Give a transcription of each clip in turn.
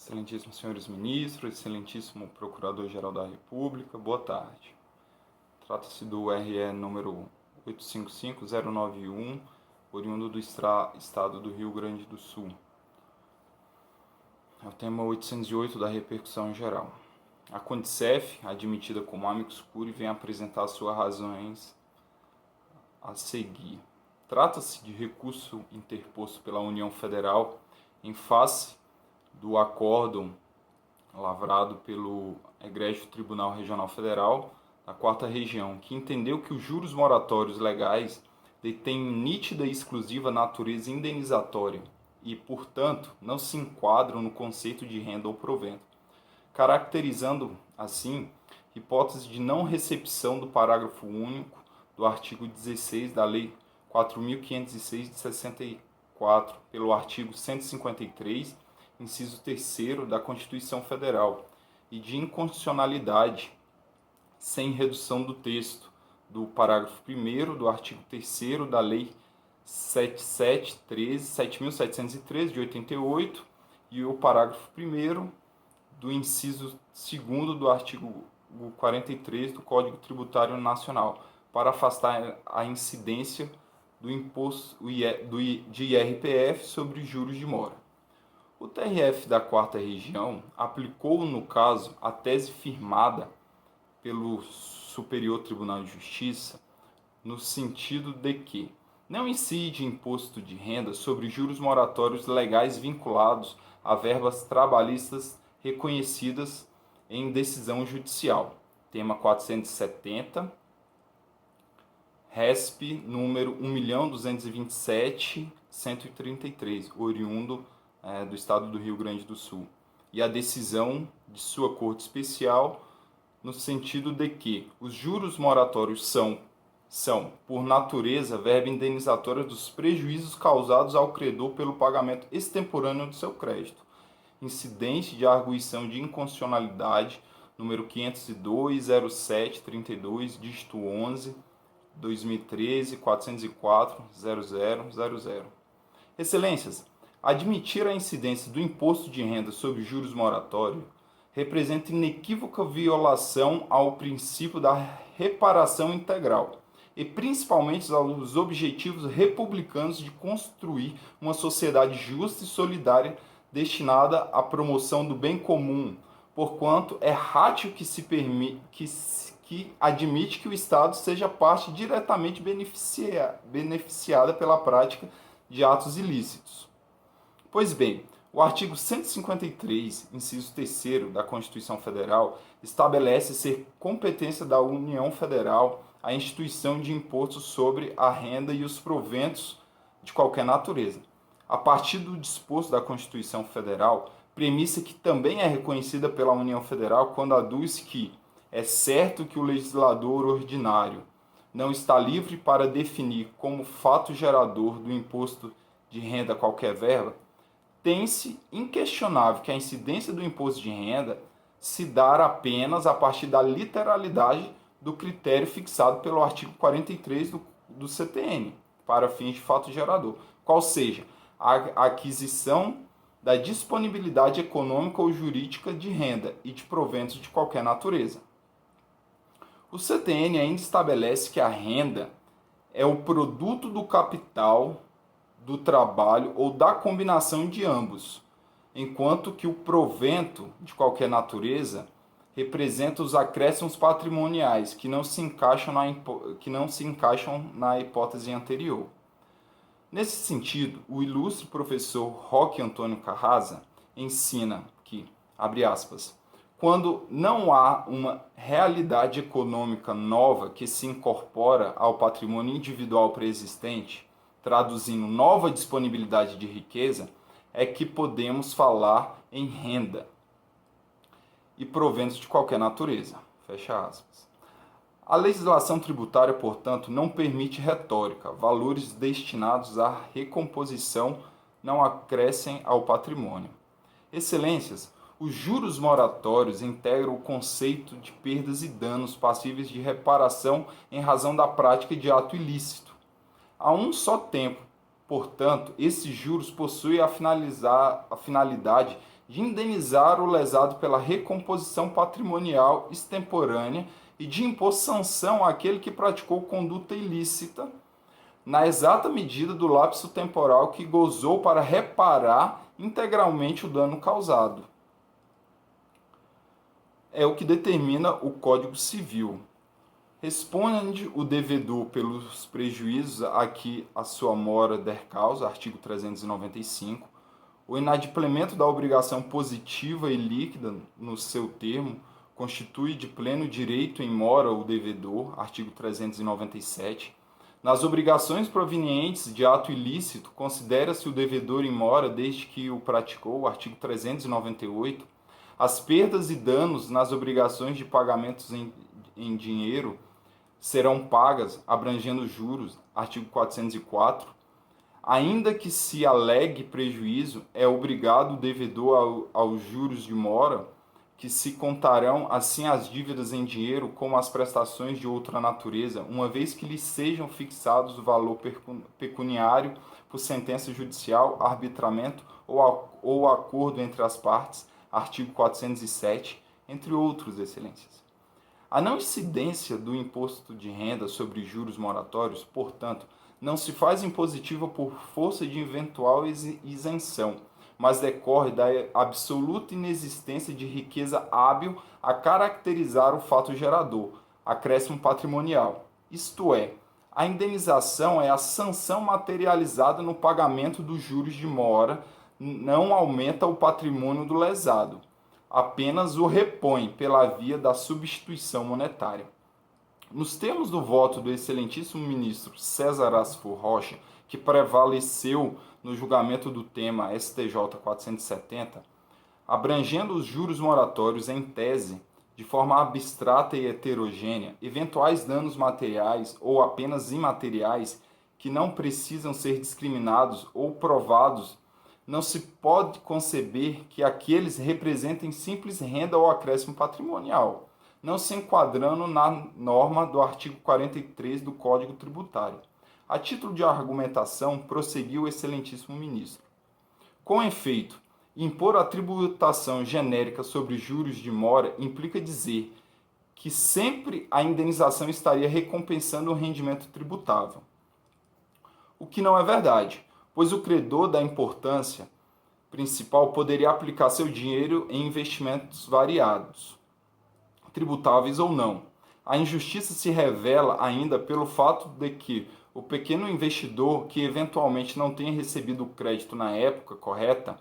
Excelentíssimos senhores ministros, excelentíssimo Procurador-Geral da República, boa tarde. Trata-se do RE número 855091, oriundo do Estado do Rio Grande do Sul. É o tema 808 da repercussão geral. A Condicef, admitida como amicus curiae, vem apresentar suas razões a seguir. Trata-se de recurso interposto pela União Federal em face do acórdão lavrado pelo Egrégio Tribunal Regional Federal da 4ª Região, que entendeu que os juros moratórios legais detêm nítida e exclusiva natureza indenizatória e, portanto, não se enquadram no conceito de renda ou provento, caracterizando, assim, hipótese de não recepção do parágrafo único do artigo 16 da Lei 4.506 de 64, pelo artigo 153, inciso 3º da Constituição Federal, e de inconstitucionalidade sem redução do texto do parágrafo 1º do artigo 3º da Lei 7.713 de 88 e o parágrafo 1º do inciso 2º do artigo 43 do Código Tributário Nacional, para afastar a incidência do imposto de IRPF sobre juros de mora. O TRF da 4ª Região aplicou, no caso, a tese firmada pelo Superior Tribunal de Justiça, no sentido de que não incide imposto de renda sobre juros moratórios legais vinculados a verbas trabalhistas reconhecidas em decisão judicial. Tema 470, RESP número 1.227.133, oriundo do Estado do Rio Grande do Sul, e a decisão de sua Corte Especial, no sentido de que os juros moratórios são, por natureza, verba indenizatória dos prejuízos causados ao credor pelo pagamento extemporâneo do seu crédito, incidente de arguição de inconstitucionalidade, número 502.07.32, dígito 11, 2013, 404, 0000. Excelências, admitir a incidência do imposto de renda sobre juros moratórios representa inequívoca violação ao princípio da reparação integral e principalmente aos objetivos republicanos de construir uma sociedade justa e solidária destinada à promoção do bem comum, porquanto é ratio que admite que o Estado seja parte diretamente beneficiada pela prática de atos ilícitos. Pois bem, o artigo 153, inciso 3º da Constituição Federal, estabelece ser competência da União Federal a instituição de impostos sobre a renda e os proventos de qualquer natureza. A partir do disposto da Constituição Federal, premissa que também é reconhecida pela União Federal quando aduz que é certo que o legislador ordinário não está livre para definir como fato gerador do imposto de renda qualquer verba, tem-se inquestionável que a incidência do imposto de renda se dá apenas a partir da literalidade do critério fixado pelo artigo 43 do CTN, para fins de fato gerador, qual seja a aquisição da disponibilidade econômica ou jurídica de renda e de proventos de qualquer natureza. O CTN ainda estabelece que a renda é o produto do capital, do trabalho ou da combinação de ambos, enquanto que o provento de qualquer natureza representa os acréscimos patrimoniais que não se encaixam na hipótese anterior. Nesse sentido, o ilustre professor Roque Antônio Carrasa ensina que, abre aspas, quando não há uma realidade econômica nova que se incorpora ao patrimônio individual preexistente, traduzindo nova disponibilidade de riqueza, é que podemos falar em renda e proventos de qualquer natureza. Fecha aspas. A legislação tributária, portanto, não permite retórica. Valores destinados à recomposição não acrescem ao patrimônio. Excelências, os juros moratórios integram o conceito de perdas e danos passíveis de reparação em razão da prática de ato ilícito. A um só tempo, portanto, esses juros possuem a finalidade de indenizar o lesado pela recomposição patrimonial extemporânea e de impor sanção àquele que praticou conduta ilícita na exata medida do lapso temporal que gozou para reparar integralmente o dano causado. É o que determina o Código Civil. Responde o devedor pelos prejuízos a que a sua mora der causa, artigo 395, o inadimplemento da obrigação positiva e líquida no seu termo constitui de pleno direito em mora o devedor, artigo 397. Nas obrigações provenientes de ato ilícito, considera-se o devedor em mora desde que o praticou, artigo 398. As perdas e danos nas obrigações de pagamentos em dinheiro serão pagas, abrangendo juros, artigo 404. Ainda que se alegue prejuízo, é obrigado o devedor aos juros de mora, que se contarão assim as dívidas em dinheiro como as prestações de outra natureza, uma vez que lhes sejam fixados o valor pecuniário por sentença judicial, arbitramento ou acordo entre as partes, artigo 407, entre outros, excelências. A não incidência do imposto de renda sobre juros moratórios, portanto, não se faz impositiva por força de eventual isenção, mas decorre da absoluta inexistência de riqueza hábil a caracterizar o fato gerador, acréscimo patrimonial. Isto é, a indenização é a sanção materializada no pagamento dos juros de mora, não aumenta o patrimônio do lesado, apenas o repõe pela via da substituição monetária. Nos termos do voto do excelentíssimo ministro César Asfur Rocha, que prevaleceu no julgamento do tema STJ 470, abrangendo os juros moratórios em tese, de forma abstrata e heterogênea, eventuais danos materiais ou apenas imateriais que não precisam ser discriminados ou provados, não se pode conceber que aqueles representem simples renda ou acréscimo patrimonial, não se enquadrando na norma do artigo 43 do Código Tributário. A título de argumentação, prosseguiu o excelentíssimo ministro. Com efeito, impor a tributação genérica sobre juros de mora implica dizer que sempre a indenização estaria recompensando o rendimento tributável. O que não é verdade, pois o credor da importância principal poderia aplicar seu dinheiro em investimentos variados, tributáveis ou não. A injustiça se revela ainda pelo fato de que o pequeno investidor que eventualmente não tenha recebido o crédito na época correta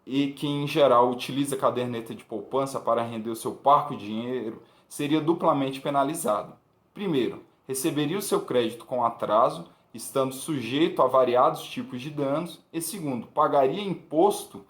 e que em geral utiliza a caderneta de poupança para render o seu parco dinheiro, seria duplamente penalizado. Primeiro, receberia o seu crédito com atraso, estando sujeito a variados tipos de danos, e segundo, pagaria imposto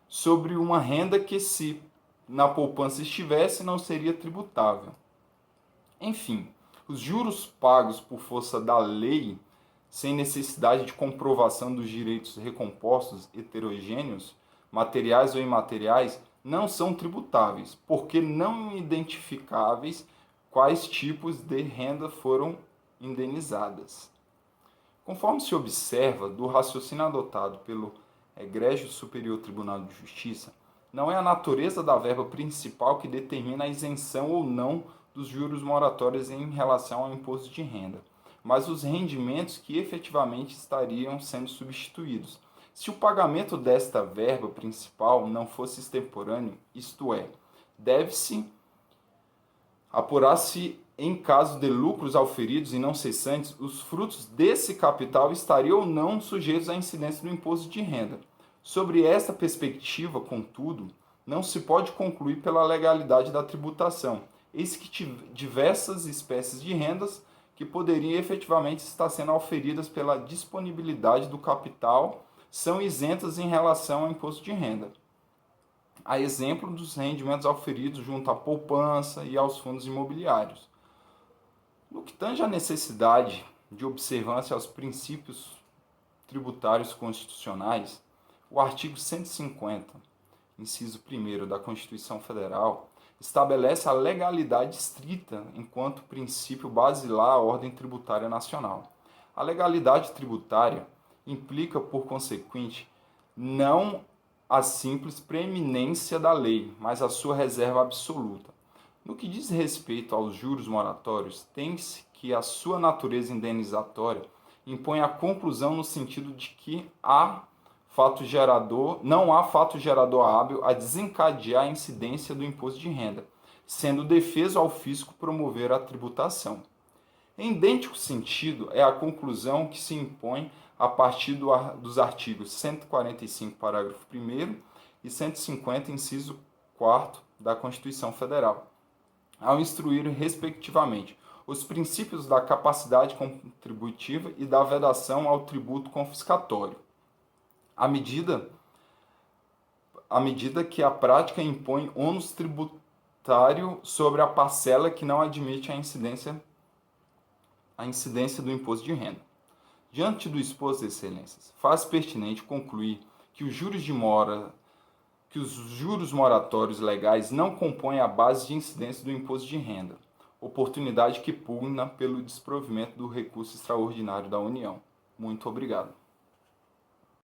sobre uma renda que, se na poupança estivesse, não seria tributável. Enfim, os juros pagos por força da lei, sem necessidade de comprovação dos direitos recompostos heterogêneos, materiais ou imateriais, não são tributáveis, porque não identificáveis quais tipos de renda foram indenizadas. Conforme se observa do raciocínio adotado pelo Egrégio Superior Tribunal de Justiça, não é a natureza da verba principal que determina a isenção ou não dos juros moratórios em relação ao imposto de renda, mas os rendimentos que efetivamente estariam sendo substituídos. Se o pagamento desta verba principal não fosse extemporâneo, isto é, deve-se apurar-se em caso de lucros auferidos e não cessantes, os frutos desse capital estariam ou não sujeitos à incidência do imposto de renda. Sobre esta perspectiva, contudo, não se pode concluir pela legalidade da tributação, eis que diversas espécies de rendas que poderiam efetivamente estar sendo auferidas pela disponibilidade do capital são isentas em relação ao imposto de renda. A exemplo dos rendimentos auferidos junto à poupança e aos fundos imobiliários. No que tange à necessidade de observância aos princípios tributários constitucionais, o artigo 150, inciso 1º da Constituição Federal, estabelece a legalidade estrita enquanto princípio basilar à ordem tributária nacional. A legalidade tributária implica, por consequente, não a simples preeminência da lei, mas a sua reserva absoluta. No que diz respeito aos juros moratórios, tem-se que a sua natureza indenizatória impõe a conclusão no sentido de que não há fato gerador hábil a desencadear a incidência do imposto de renda, sendo defeso ao fisco promover a tributação. Em idêntico sentido, é a conclusão que se impõe a partir dos artigos 145, parágrafo 1º e 150, inciso 4º da Constituição Federal, ao instruir, respectivamente, os princípios da capacidade contributiva e da vedação ao tributo confiscatório, à medida que a prática impõe ônus tributário sobre a parcela que não admite a incidência do imposto de renda. Diante do exposto, excelências, faz pertinente concluir que os juros moratórios legais não compõem a base de incidência do imposto de renda, oportunidade que pugna pelo desprovimento do recurso extraordinário da União. Muito obrigado.